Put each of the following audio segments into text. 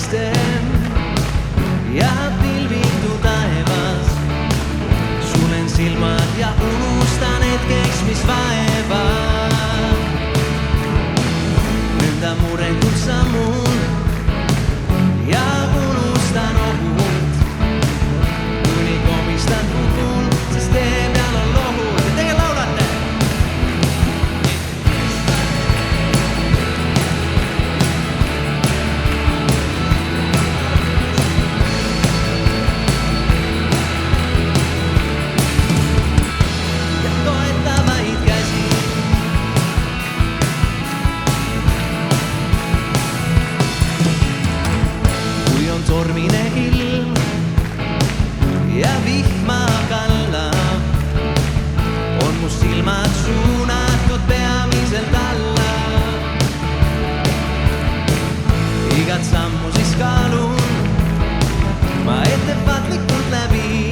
karistan ja pilvitu taevas. Sulen silmad ja unustan hetkeks, mis vaevad. Nõnda muretult sammun ja unustan ohud. Kuni komistan kukun, sest tee peal on lohud. Ja teie laulate! Tormine ilm ja vihma kallab, on mu silmad suunatud peamiselt alla. Igat sammu siis kaalun ma ettevaatlikult läbi.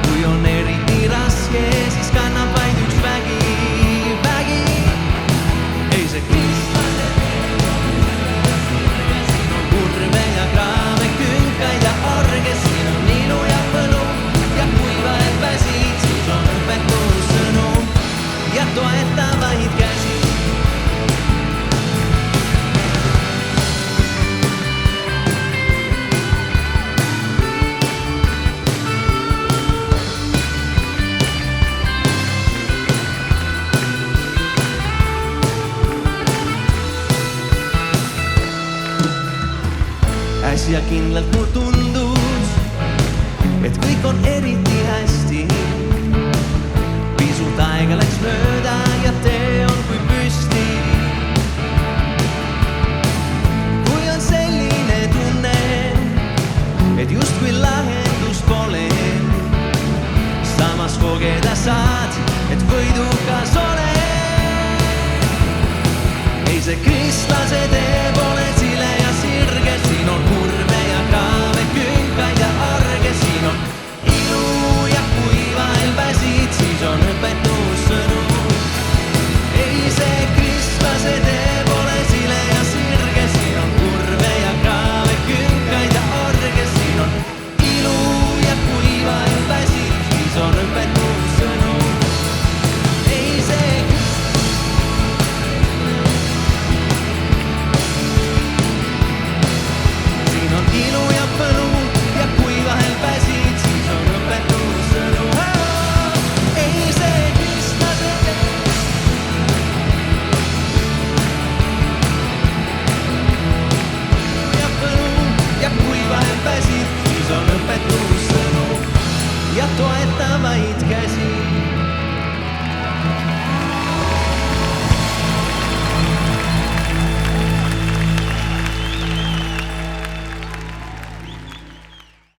Kui on eriti raske, siis kannab vaid üks vägi. Ei see kristlase kurve ja kraave, künkaid ja orge, siin on ilu ja põlu ja kuiva et väsid, siis on õpetussõnum ja toetavaid käsi. Äsja kindlalt mul tundus, et kõik on eriti hästi. Pisut aega läks mööda ja tee on kui püsti. Kui on selline tunne, et justkui lahendust pole, samas kogeda saad, et võidukas ole. Ei see kristlase tee pole sile ja sirge, siin on kurve ja kraave, künkaid ja arge, siin on ilu ja kuiva elväsid, siis on õpetussõnum. Ei see kristlase tee pole sile ja sirge, siin on kurve ja kraave, künkaid ja arge, siin on ilu ja kuiva elväsid, siis on õpetussõnum. Ei see ilu ja põlu ja kui vahel pääsid, siis on õpetussõnu. Ei see kristlase tee. Ja põlu ja kui vahel pääsid, siis on õpetussõnu ja toetavaid käsi.